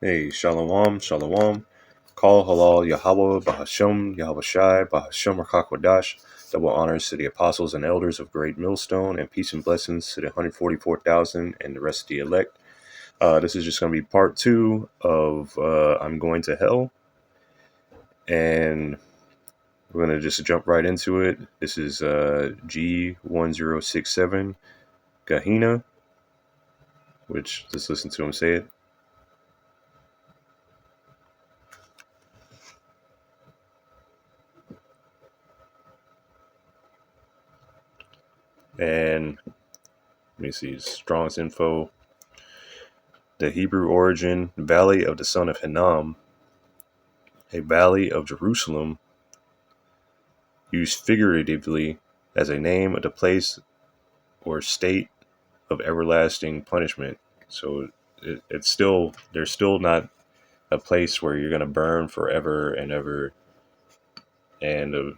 Hey, Shalom, Shalom. Call Halal Yahweh Bahasham Yahweh Shai Bahasham Rakakwadash. Double honors to the apostles and elders of Great Millstone, and peace and blessings to the 144,000 and the rest of the elect. This is just going to be part 2 of I'm Going to Hell, and we're going to just jump right into it. This is G1067 Gehenna, which just listen to him say it. And let me see, Strong's info. The Hebrew origin, Valley of the Son of Hinnom, a valley of Jerusalem, used figuratively as a name of the place or state of everlasting punishment. So it's still, there's still not a place where you're going to burn forever and ever, and a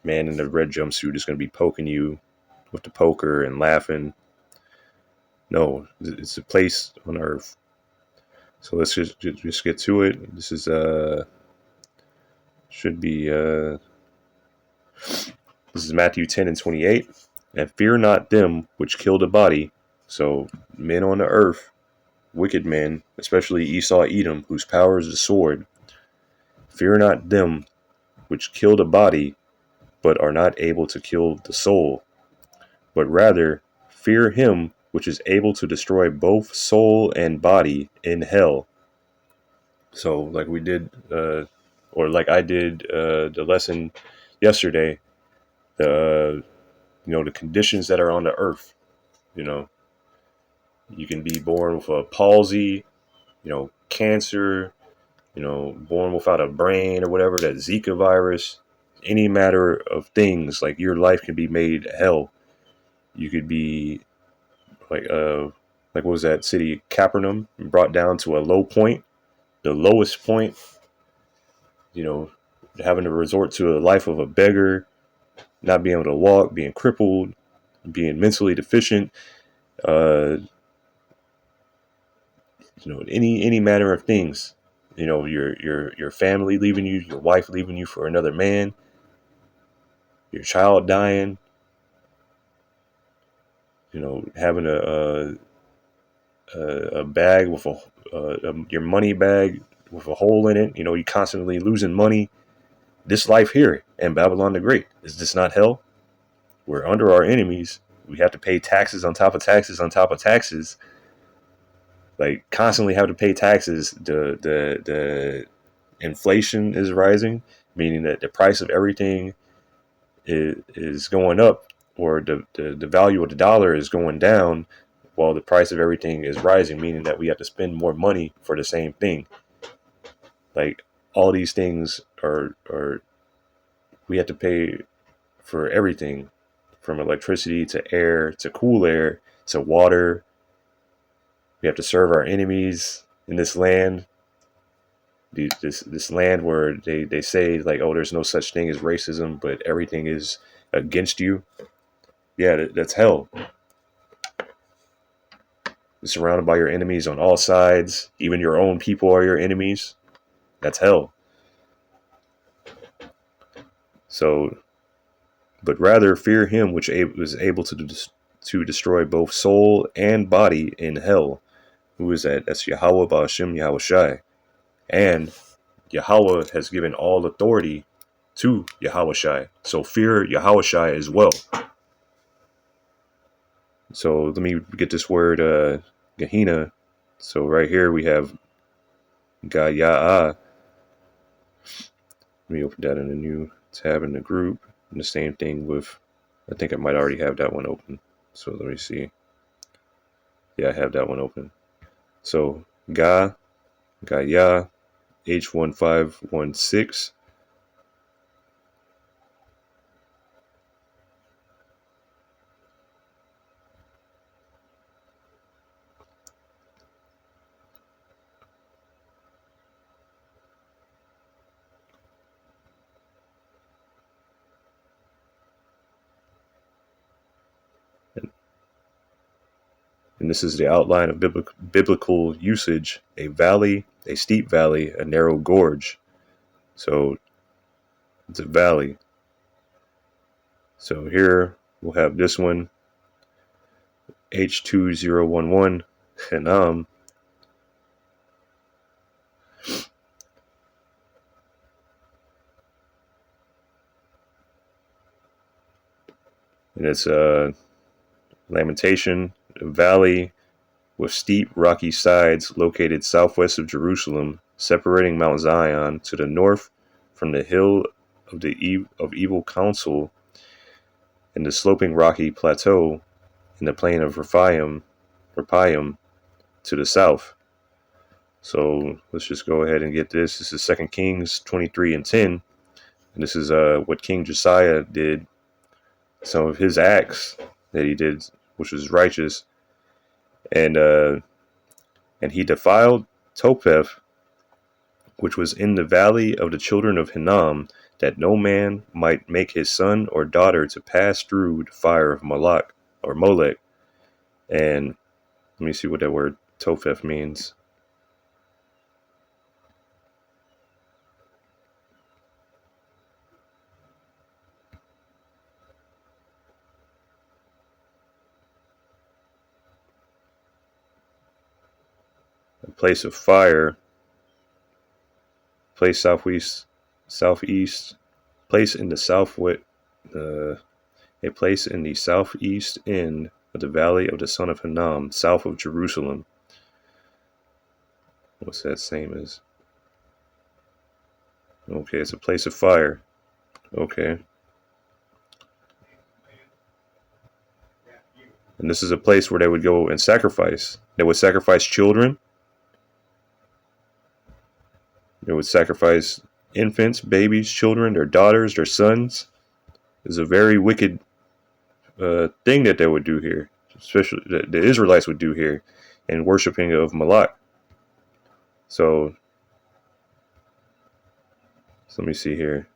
man in the red jumpsuit is going to be poking you with the poker and laughing. No, it's a place on earth. So let's just get to it. This is should be this is Matthew 10 and 28. And fear not them which kill the body. So men on the earth, wicked men, especially Esau Edom, whose power is the sword. Fear not them which kill the body, but are not able to kill the soul. But rather fear him which is able to destroy both soul and body in hell. So like we did, or like I did the lesson yesterday, the the conditions that are on the earth. You can be born with a palsy, cancer, born without a brain or whatever, that Zika virus, any matter of things. Like your life can be made hell. You could be like what was that city, Capernaum, brought down to a low point, the lowest point. Having to resort to a life of a beggar, not being able to walk, being crippled, being mentally deficient. Uh, any manner of things. Your family leaving you, your wife leaving you for another man, your child dying. Having a bag with your money bag with a hole in it. You constantly losing money. This life here in Babylon the Great, is this not hell? We're under our enemies. We have to pay taxes on top of taxes on top of taxes. Like constantly have to pay taxes. The inflation is rising, meaning that the price of everything is going up, or the value of the dollar is going down, while the price of everything is rising, meaning that we have to spend more money for the same thing. Like all these things are we have to pay for everything, from electricity to air to cool air to water. We have to serve our enemies in this land. This land where they say like, oh, there's no such thing as racism, but everything is against you. Yeah, that's hell. You're surrounded by your enemies on all sides. Even your own people are your enemies. That's hell. So, but rather fear him which is able to destroy both soul and body in hell. Who is that? That's Yahweh Ba'ashem Yahweh Shai. And Yahweh has given all authority to Yahweh Shai. So fear Yahweh Shai as well. So let me get this word Gehenna. So right here we have Gaya'ah. Let me open that in a new tab in the group. And the same thing with, I think I might already have that one open. So let me see. Yeah, I have that one open. So Gaya, H1516. And this is the outline of biblical usage: a valley, a steep valley, a narrow gorge. So it's a valley. So here we'll have this one, H2011, Hanam. And it's a lamentation, a valley with steep rocky sides located southwest of Jerusalem, separating Mount Zion to the north from the hill of evil counsel and the sloping rocky plateau in the plain of Rephaim to the south. So let's just go ahead and get this. This is 2 Kings 23 and 10. And this is what King Josiah did, some of his acts that he did, which was righteous. And he defiled Topheth, which was in the valley of the children of Hinnom, that no man might make his son or daughter to pass through the fire of Moloch or Molech. And let me see what that word Topheth means. A place of fire, place southeast, place in the southwest, a place in the southeast end of the valley of the son of Hinnom, south of Jerusalem. What's that same as? Okay, it's a place of fire. Okay. And this is a place where they would go and sacrifice. They would sacrifice children. They would sacrifice infants, babies, children, their daughters, their sons. It's a very wicked thing that they would do here, especially the Israelites would do here in worshiping of Moloch. So let me see here.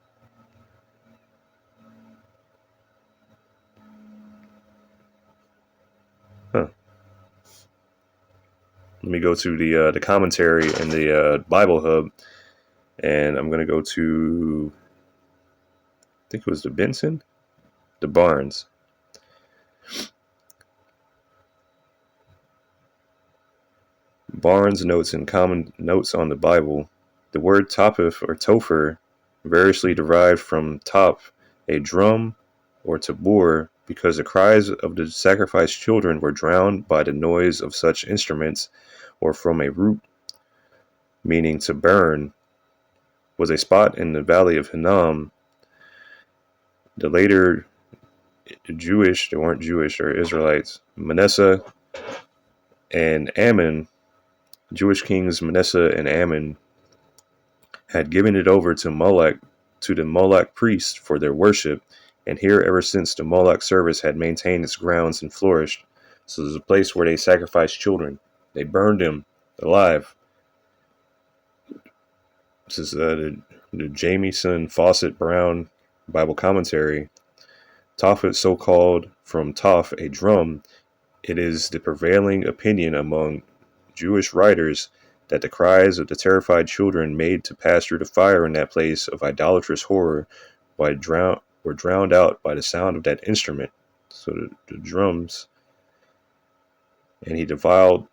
Let me go to the commentary in the Bible Hub, and I'm going to go to, I think it was the Benson, the Barnes. Barnes notes in Common Notes on the Bible, the word Topheth or Topher variously derived from top, a drum, or tabor, because the cries of the sacrificed children were drowned by the noise of such instruments, or from a root, meaning to burn, was a spot in the valley of Hinnom. The later Jewish, they weren't Jewish or Israelites, Manasseh and Ammon, Jewish kings Manasseh and Ammon, had given it over to Moloch, to the Moloch priests for their worship, and here ever since the Moloch service had maintained its grounds and flourished. So there's a place where they sacrificed children. They burned them alive. This is the Jamieson Fawcett Brown Bible commentary. Tophet, so called from Toph, a drum, it is the prevailing opinion among Jewish writers that the cries of the terrified children made to pass through the fire in that place of idolatrous horror were drowned out by the sound of that instrument. So the drums. And he defiled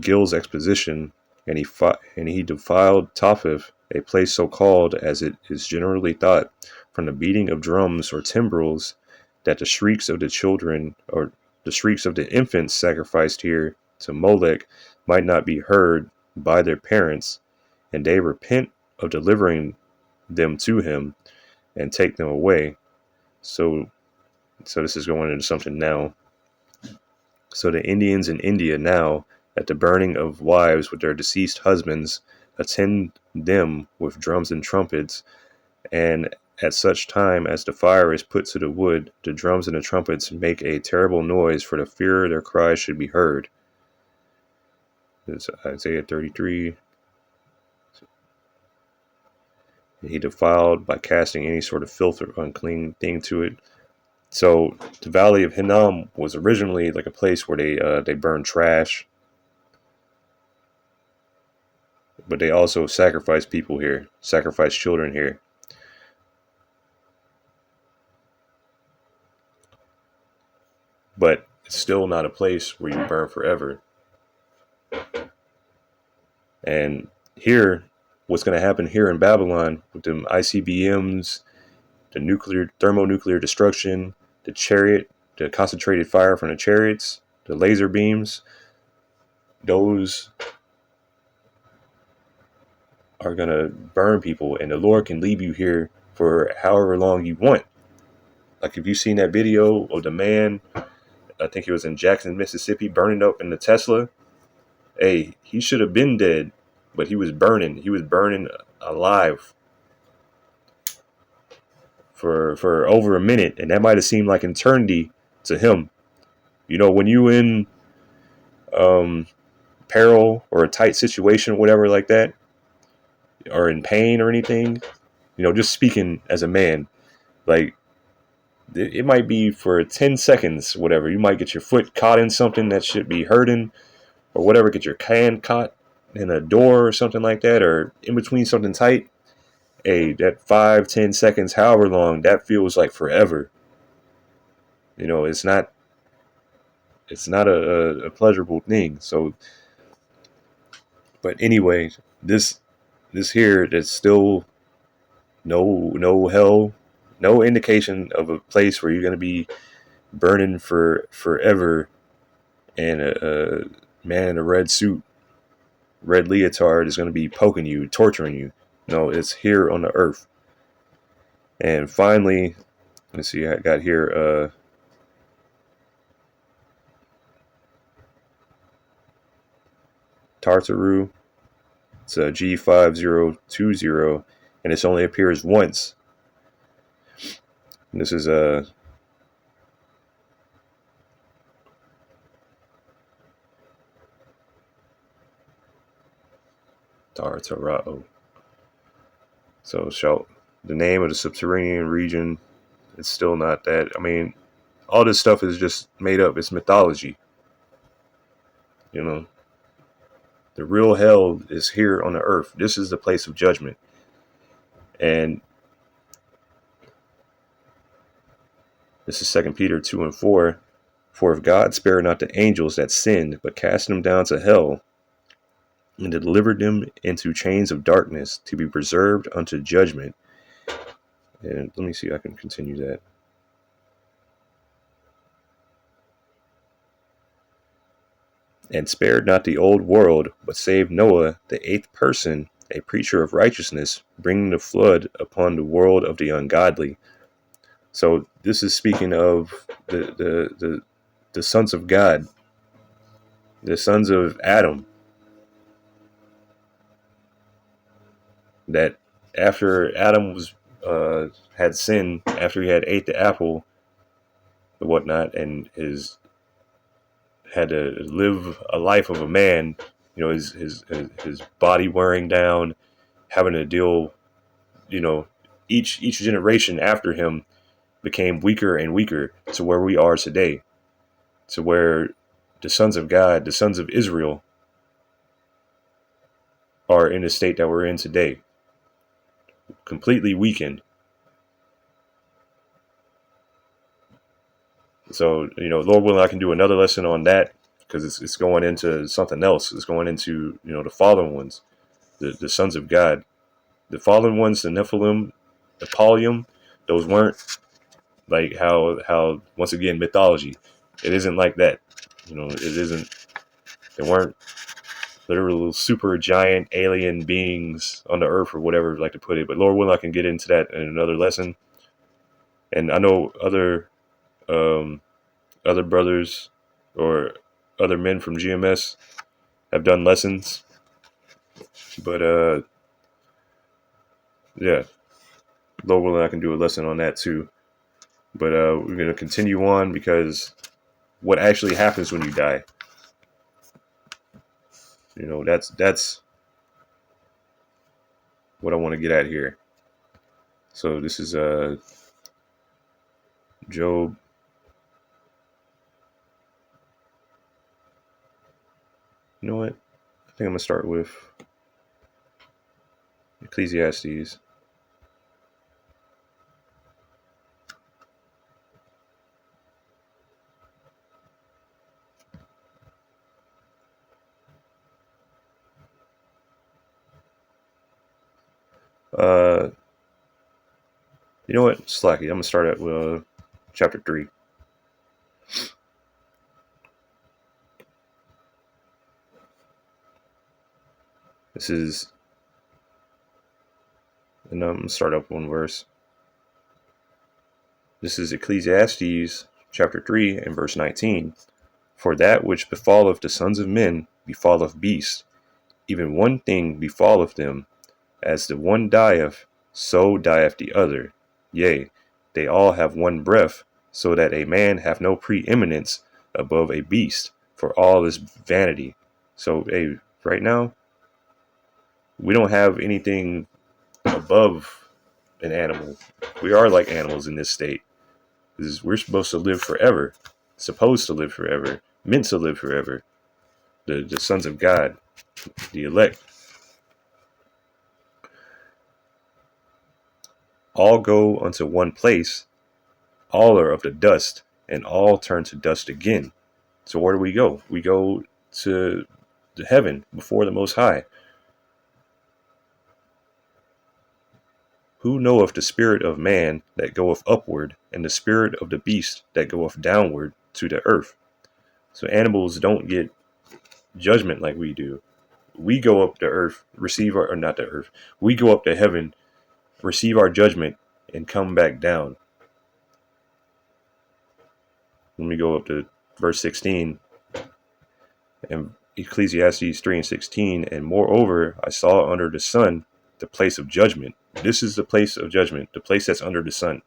Gill's exposition, and he defiled Topheth, a place so called, as it is generally thought, from the beating of drums or timbrels, that the shrieks of the children or the shrieks of the infants sacrificed here to Molech might not be heard by their parents, and they repent of delivering them to him and take them away. So this is going into something now. So the Indians in India now, at the burning of wives with their deceased husbands, attend them with drums and trumpets, and at such time as the fire is put to the wood, the drums and the trumpets make a terrible noise for the fear their cries should be heard. It's Isaiah 33. He defiled by casting any sort of filth or unclean thing to it. So the Valley of Hinnom was originally like a place where they burned trash, but they also sacrificed people here, sacrificed children here. But it's still not a place where you burn forever. And here, what's going to happen here in Babylon with them ICBMs, the nuclear, thermonuclear destruction, the chariot, the concentrated fire from the chariots, the laser beams, those are going to burn people. And the Lord can leave you here for however long you want. Like if you've seen that video of the man, I think he was in Jackson, Mississippi, burning up in the Tesla. Hey, he should have been dead, but he was burning. He was burning alive for over a minute, and that might have seemed like eternity to him. You know, when you in um, peril or a tight situation, whatever like that, or in pain or anything, you know, just speaking as a man, like it might be for 10 seconds, whatever. You might get your foot caught in something that should be hurting, or whatever. Get your hand caught in a door or something like that, or in between something tight. Hey, that 5, 10 seconds, however long, that feels like forever. You know, it's not a pleasurable thing. So, but anyway, this here, there's still no hell, no indication of a place where you're gonna be burning for forever, and a man in a red suit, red leotard is gonna be poking you, torturing you. No, it's here on the earth. And finally, let's see, I got here Tartaru. It's a G5020, and this only appears once. And this is a Tartarao. So the name of the subterranean region, it's still not that. I mean, all this stuff is just made up. It's mythology. You know, the real hell is here on the earth. This is the place of judgment. And this is 2 Peter 2:4. For if God spared not the angels that sinned, but cast them down to hell, and delivered them into chains of darkness to be preserved unto judgment. And let me see if I can continue that. And spared not the old world, but saved Noah, the eighth person, a preacher of righteousness, bringing the flood upon the world of the ungodly. So this is speaking of the sons of God, the sons of Adam, that after Adam was had sinned, after he had ate the apple and whatnot, and had to live a life of a man, you know, his body wearing down, having to deal, you know, each generation after him became weaker and weaker to where we are today, to where the sons of God, the sons of Israel, are in the state that we're in today, completely weakened. So, you know, Lord willing, I can do another lesson on that, because it's going into something else. It's going into, you know, the fallen ones, the sons of God. The fallen ones, the Nephilim, the Polium, those weren't like how once again, mythology. It isn't like that. You know, it isn't. They weren't literal super giant alien beings on the earth, or whatever you like to put it. But Lord willing, I can get into that in another lesson. And I know other brothers or other men from GMS have done lessons. But yeah, Lord willing, I can do a lesson on that too. But we're gonna continue on, because what actually happens when you die, you know, that's what I want to get at here. So this is Job. You know what? I think I'm gonna start with Ecclesiastes. Uh, you know what? Slacky. I'm gonna start at chapter 3. This is, and I'm gonna start up one verse. This is Ecclesiastes chapter 3 and verse 19. For that which befalleth the sons of men befalleth beasts, even one thing befalleth them. As the one dieth, so dieth the other. Yea, they all have one breath, so that a man have no preeminence above a beast, for all is vanity. So, hey, right now, we don't have anything above an animal. We are like animals in this state. We're supposed to live forever, supposed to live forever, meant to live forever. The sons of God, the elect, all go unto one place, all are of the dust, and all turn to dust again. So where do we go? We go to heaven before the Most High. Who knoweth the spirit of man that goeth upward, and the spirit of the beast that goeth downward to the earth? So animals don't get judgment like we do. We go up to earth, receive our, or not the earth, we go up to heaven, receive our judgment, and come back down. Let me go up to verse 16. And Ecclesiastes 3 and 16. And moreover, I saw under the sun the place of judgment. This is the place of judgment, the place that's under the sun.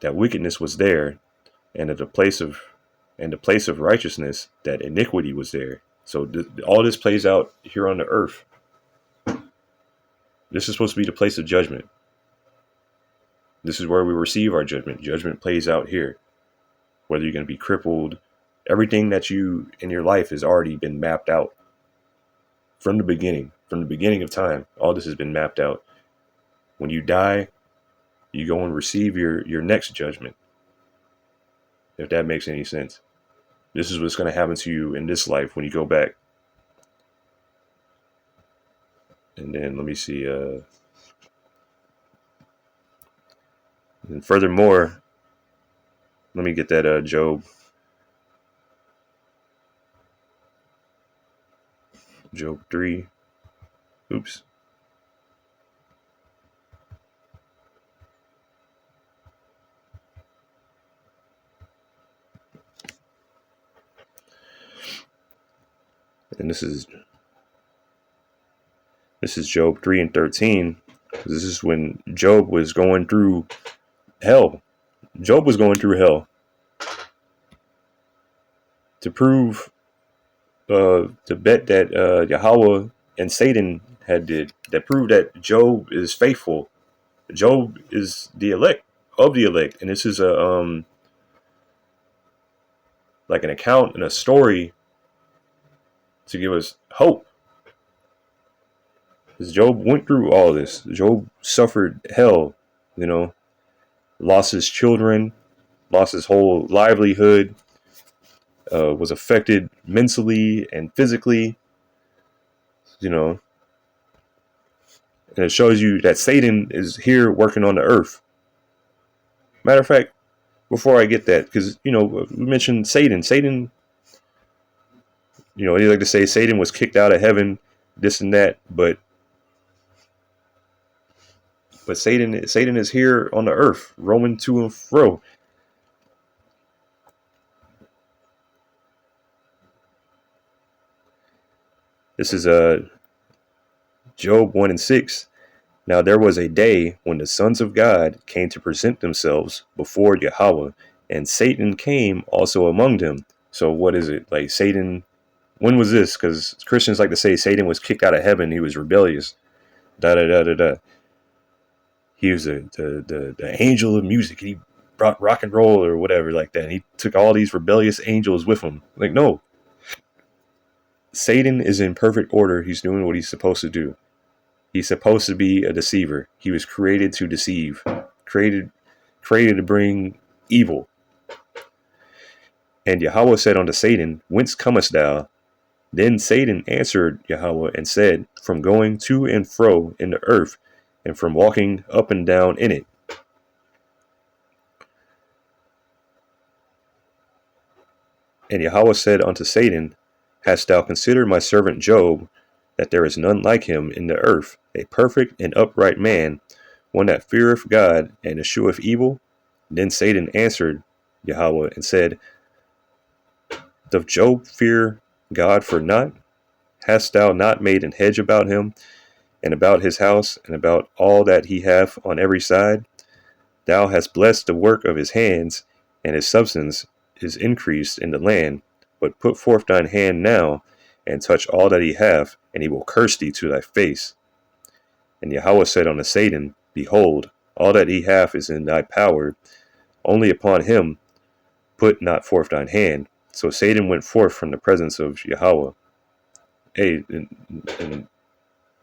That wickedness was there, and at the place of righteousness, that iniquity was there. So all this plays out here on the earth. This is supposed to be the place of judgment. This is where we receive our judgment. Judgment plays out here. Whether you're going to be crippled, everything that you in your life has already been mapped out from the beginning of time. All this has been mapped out. When you die, you go and receive your next judgment, if that makes any sense. This is what's going to happen to you in this life when you go back. And then let me see. And furthermore, let me get that Job 3. Oops. And this is Job 3 and 13. This is when Job was going through hell. Job was going through hell to prove the bet that Yahweh and Satan had did, that proved that Job is faithful. Job is the elect of the elect, and this is a like an account and a story to give us hope. Because Job went through all this. Job suffered hell, lost his children, lost his whole livelihood, was affected mentally and physically, and it shows you that Satan is here working on the earth. Matter of fact, before I get that, because, we mentioned Satan. Satan, they like to say Satan was kicked out of heaven, this and that, but Satan is here on the earth, roaming to and fro. This is Job 1 and 6. Now there was a day when the sons of God came to present themselves before Yahweh, and Satan came also among them. So what is it? Like Satan, when was this? Because Christians like to say Satan was kicked out of heaven. He was rebellious. Da da da da da. He was the angel of music. He rock and roll or whatever like that. And he took all these rebellious angels with him. Like, no, Satan is in perfect order. He's doing what he's supposed to do. He's supposed to be a deceiver. He was created to deceive, created to bring evil. And Yahweh said unto Satan, Whence comest thou? Then Satan answered Yahweh and said, From going to and fro in the earth, and from walking up and down in it. And Yahweh said unto Satan, Hast thou considered my servant Job, that there is none like him in the earth, a perfect and upright man, one that feareth God and escheweth evil? Then Satan answered Yahweh and said, Doth Job fear God for naught? Hast thou not made an hedge about him, and about his house, and about all that he hath on every side? Thou hast blessed the work of his hands, and his substance is increased in the land. But put forth thine hand now, and touch all that he hath, and he will curse thee to thy face. And Yahweh said unto Satan, Behold, all that he hath is in thy power, only upon him put not forth thine hand. So Satan went forth from the presence of Yahweh. Hey, and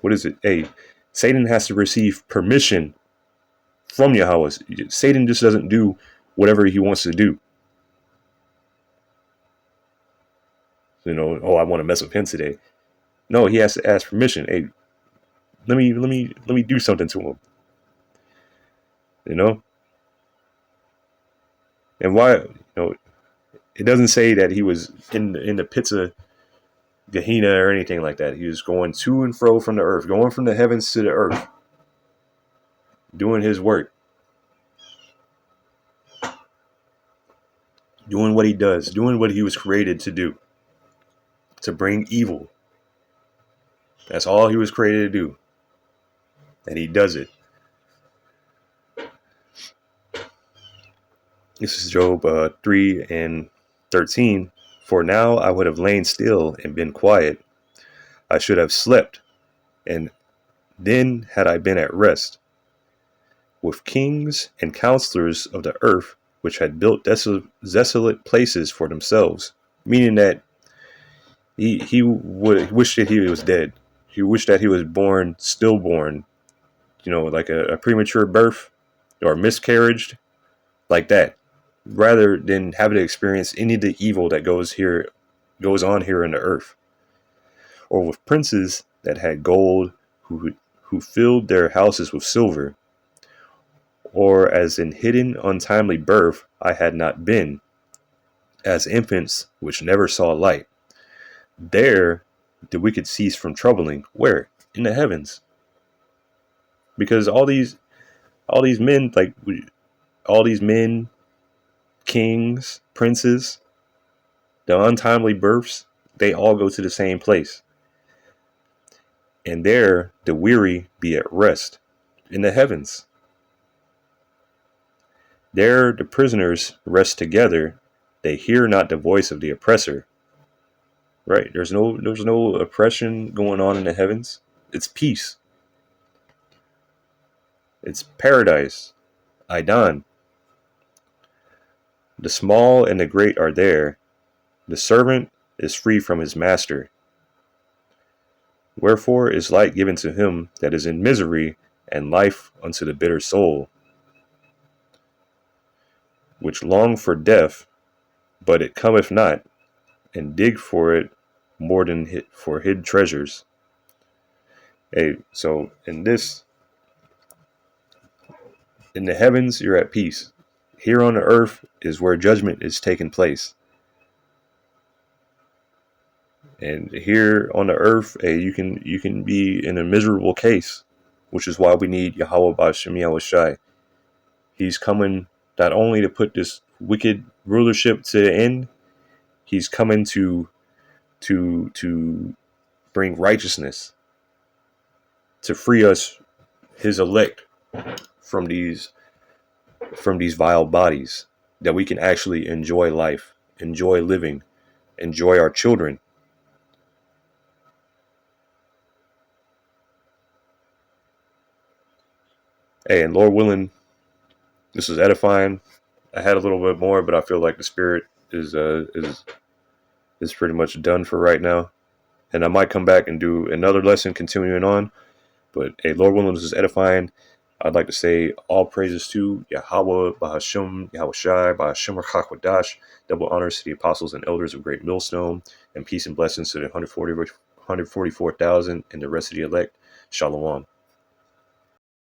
what is it? Hey, Satan has to receive permission from Yahweh. Satan just doesn't do whatever he wants to do. You know, oh, I want to mess with him today. No, he has to ask permission. Hey, let me do something to him. You know? And why, it doesn't say that he was in the pits of Gehenna or anything like that. He was going to and fro from the earth, going from the heavens to the earth, doing his work, doing what he does, doing what he was created to do, to bring evil. That's all he was created to do. And he does it. This is Job 3 and 13. For now I would have lain still and been quiet. I should have slept, and then had I been at rest. With kings and counselors of the earth, which had built desolate places for themselves. Meaning that he would wish that he was dead. He wished that he was stillborn, like a premature birth or miscarriage, like that, rather than having to experience any of the evil that goes on here in the earth. Or with princes that had gold, who filled their houses with silver. Or as in hidden untimely birth I had not been, as infants which never saw light. There the wicked cease from troubling. Where? In the heavens. Because all these men, kings, princes, the untimely births, they all go to the same place. And there the weary be at rest, in the heavens. There the prisoners rest together, they hear not the voice of the oppressor. Right, there's no oppression going on in the heavens. It's peace. It's paradise. Idan. The small and the great are there. The servant is free from his master. Wherefore is light given to him that is in misery, and life unto the bitter soul, which long for death, but it cometh not, and dig for it more than for hid treasures. Hey, so in the heavens you're at peace. Here on the earth is where judgment is taking place. And here on the earth, you can be in a miserable case, which is why we need Yahweh B'Shem Yahushai. He's coming not only to put this wicked rulership to the end, he's coming to bring righteousness, to free us, his elect, from these vile bodies, that we can actually enjoy life, enjoy living, enjoy our children. Hey, and Lord willing, this is edifying. I had a little bit more, but I feel like the spirit is pretty much done for right now. And I might come back and do another lesson continuing on. But hey, Lord willing, this is edifying. I'd like to say all praises to Yahweh, Bahasham, Yahweh Shai, Bahasham Hakwadash, double honors to the apostles and elders of Great Millstone, and peace and blessings to the 144,000 and the rest of the elect. Shalom.